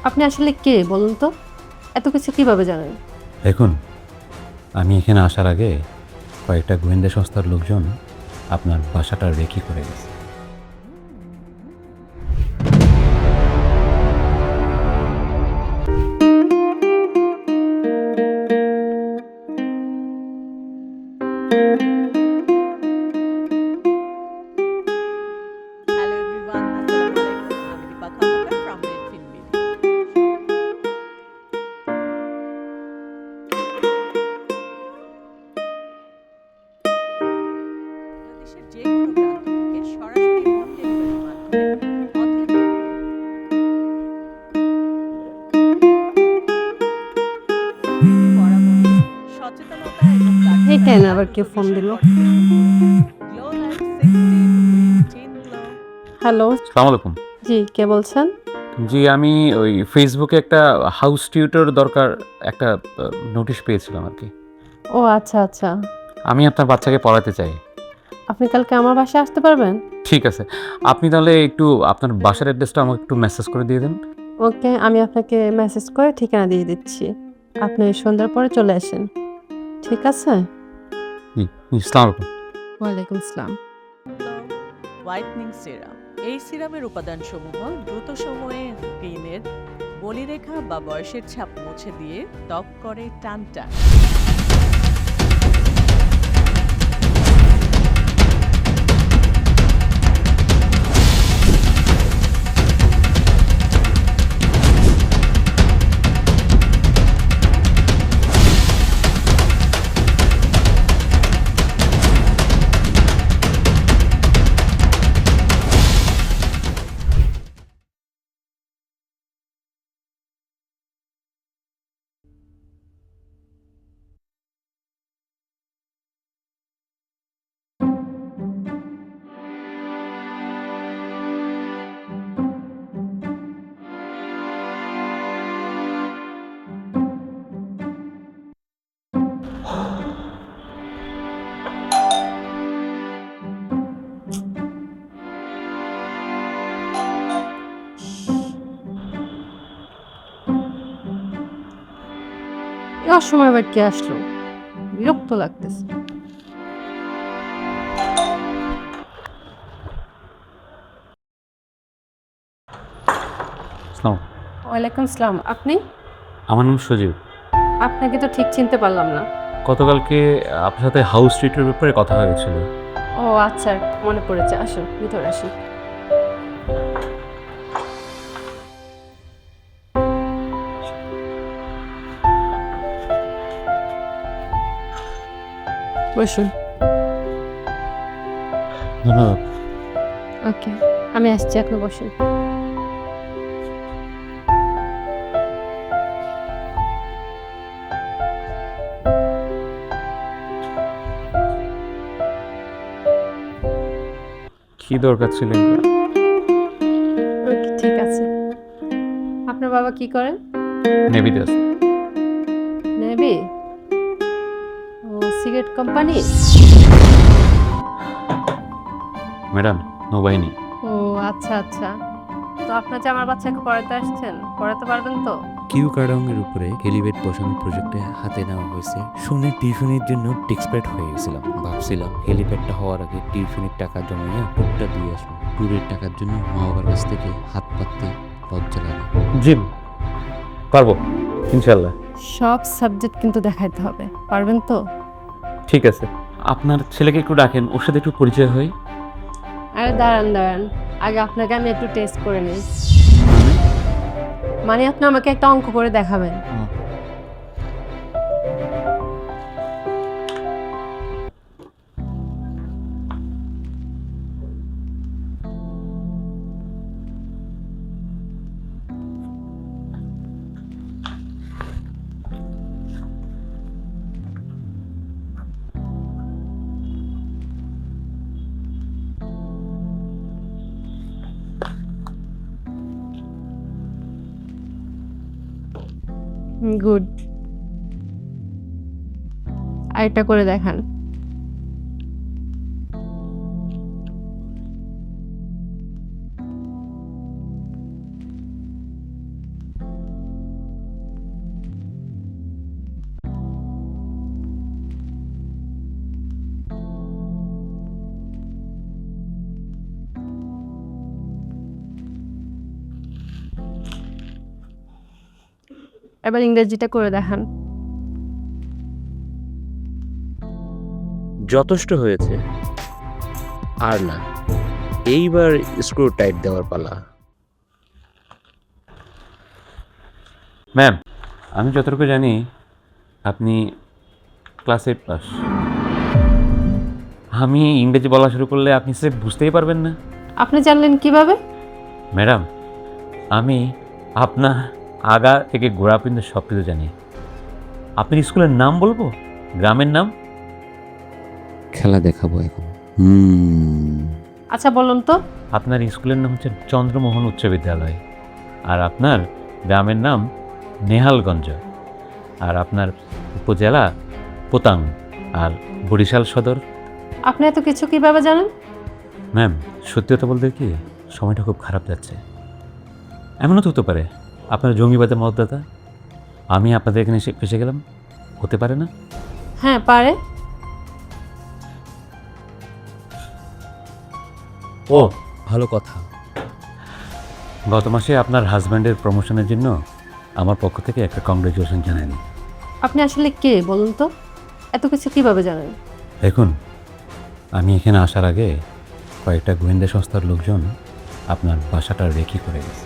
আপনি আসলে কে বলুন তো? এত কিছু কিভাবে জানেন? দেখুন, আমি এখানে আসার আগে কয়েকটা গোয়েন্দা সংস্থার লোকজন আপনার বাসাটা রেকি করে গেছে। হ্যালো এভরিওয়ান, আসসালামু আলাইকুম। আমি Deepa Khandakar from Redfin media. বাংলাদেশের যে কোনো প্রান্ত থেকে সরাসরি হোম ডেলিভারির মাধ্যমে অথেন্টিক পরামর্শ, সচেতনতা এবং এই কেন আবার কে ফোন বিশেষ দিল? Glow life 60 tin glow. Hello, আসসালামু আলাইকুম। জি কে বলছেন? জি, আমি ওই ফেসবুকে একটা হাউস টিউটর দরকার একটা নোটিশ পেয়েছিলাম আরকি। ও আচ্ছা, আচ্ছা। আমি আপনার বাচ্চাকে পড়াতে চাই। আপনি কালকে আমার বাসায় আসতে পারবেন? ঠিক আছে। আপনি তাহলে একটু আপনার বাসার অ্যাড্রেসটা আমাকে একটু মেসেজ করে দিয়ে দেন। ওকে, আমি আপনাকে মেসেজ করে ঠিকানা দিয়ে দিচ্ছি। আপনি সন্ধ্যার পরে চলে আসেন। ঠিক আছে? জি, আসসালামু আলাইকুম। ওয়ালাইকুম আসসালাম। Glow whitening serum. এই সিরামের উপাদানসমূহ দ্রুত সময়ে স্কিনের বলিরেখা বা বয়সের ছাপ মুছে দিয়ে ত্বক করে টানটান। এই অসময় আবার কে আসলো? বিরক্ত লাগতেছে। আসসালামু ওয়ালাইকুম আসসালাম। আপনি? আমার নাম সজীব। আপনাকে তো ঠিক চিনতে পারলাম না। গতকালকে আপনার সাথে হাউস ট্রিটের ব্যাপারে কথা হয়েছিল। ও আচ্ছা, মনে পড়েছে। আসুন, ভিতরে আসুন। বসুন। ধন্যবাদ। ওকে, আমি আসছি, আপনি বসুন। কি দরকার ছিল এগুলো? ওকে, ঠিক আছে। আপনার বাবা কি করেন? নেভিতে আছে। নেভি? ও সিগারেট কোম্পানি? ম্যাডাম, নৌবাহিনী। ও আচ্ছা, আচ্ছা। তো আপনার যে আমার বাচ্চাকে পড়াতে আসছেন, পড়াতে পারবেন তো? কিউ কার্ডং-এর উপরে হেলিপ্যাড বসানোর প্রজেক্টে হাতে নেওয়া হয়েছে শুনে টিউশনির জন্য ডেসপারেট হয়ে গেছিলাম। ভাবছিলাম হেলিপ্যাডটা হওয়ার আগে টিউশনির টাকা জমাইয়া টুরটা দিয়ে আসবো। ট্যুরের টাকার জন্য মা বাবার কাছ থেকে হাত পাততে লজ্জা লাগে। জি, পারবো ইনশাল্লাহ। সব সাবজেক্ট কিন্তু দেখাইতে হবে। পারবেন তো? ঠিক আছে। আপনার ছেলেকে একটু ডাকেন, ওর সাথে একটু পরিচয় হই। আরে দাঁড়ান, দাঁড়ান। আগে আপনাকে আমি একটু টেস্ট করে নিই। মানে আপনি আমাকে একটা অঙ্ক করে দেখাবেন। গুড। আরেকটা করে দেখান। এবার ইংরেজিটা করে দেখান। যথেষ্ট হয়েছে, আর না, এইবার স্ক্রু টাইট দেওয়ার পালা। ম্যাম, আমি যতটুকু জানি আপনি ক্লাস 8 পাস। আমি ইংরেজি বলা শুরু করলে আপনি সে বুঝতেই পারবেন না। আপনি জানলেন কিভাবে? ম্যাডাম, আমি আপনার আগা থেকে গোড়া পর্যন্ত সব কিছু জানি। আপনার স্কুলের নাম বলবো? গ্রামের নাম? খেলা দেখাবো এখন। আচ্ছা বলুন তো। আপনার স্কুলের নাম হচ্ছে চন্দ্রমোহন উচ্চ বিদ্যালয়, আর আপনার গ্রামের নাম নেহালগঞ্জ, আর আপনার উপজেলা পোতাং, আর বরিশাল সদর। আপনি এত কিছু কিভাবে জানেন? ম্যাম, সত্যি কথা বলতে কি, সময়টা খুব খারাপ যাচ্ছে। এমনও তো হতে পারে আপনার জঙ্গিবাদের মদদাতা আমি আপনাদের এখানে এসে ফেসে গেলাম, হতে পারে না? হ্যাঁ পারে। ও, ভালো কথা। গত মাসে আপনার হাজব্যান্ডের প্রমোশনের জন্য আমার পক্ষ থেকে একটা কংগ্রেচুলেশন জানাইনি। আপনি আসলে কে বলুন তো? এত কিছু কিভাবে জানেন? দেখুন, আমি এখানে আসার আগে কয়েকটা গোয়েন্দা সংস্থার লোকজন আপনার বাসাটা রেকি করে গেছে।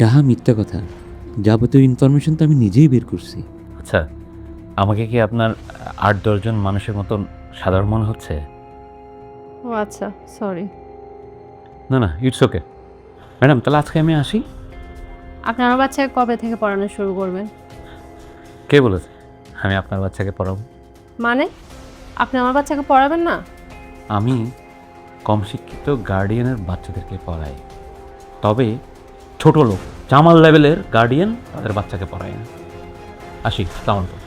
তাহা মিথ্যা কথা, যাবতীয় ইনফরমেশন তো আমি নিজেই বের করছি। আচ্ছা, আমাকে কি আপনার 8-10 জন মানুষের মতন সাধারণ মনে হচ্ছে? ও আচ্ছা, সরি। না না, ইটস ওকে। ম্যাডাম, তাহলে আজকে আমি আসি। আপনি আমার বাচ্চাকে কবে থেকে পড়ানো শুরু করবেন? কে বলেছে আমি আপনার বাচ্চাকে পড়াবো? মানে আপনি আমার বাচ্চাকে পড়াবেন না? আমি কম শিক্ষিত গার্ডিয়ানের বাচ্চাদেরকে পড়াই, তবে ছোট লোক জামাল লেভেলের গার্ডিয়ান তাদের বাচ্চাকে পড়ায় না। আসি, আসসালামু আলাইকুম।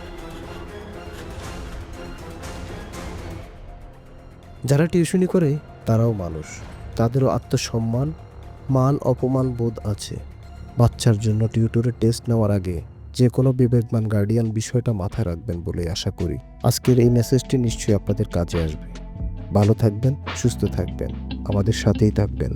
যারা টিউশনি করে তারাও মানুষ, তাদেরও আত্মসম্মান, মান অপমান বোধ আছে। বাচ্চার জন্য টিউটরের টেস্ট নেওয়ার আগে যে কোনো বিবেকবান গার্ডিয়ান বিষয়টা মাথায় রাখবেন বলে আশা করি। আজকের এই মেসেজটি নিশ্চয়ই আপনাদের কাজে আসবে। ভালো থাকবেন, সুস্থ থাকবেন, আমাদের সাথেই থাকবেন।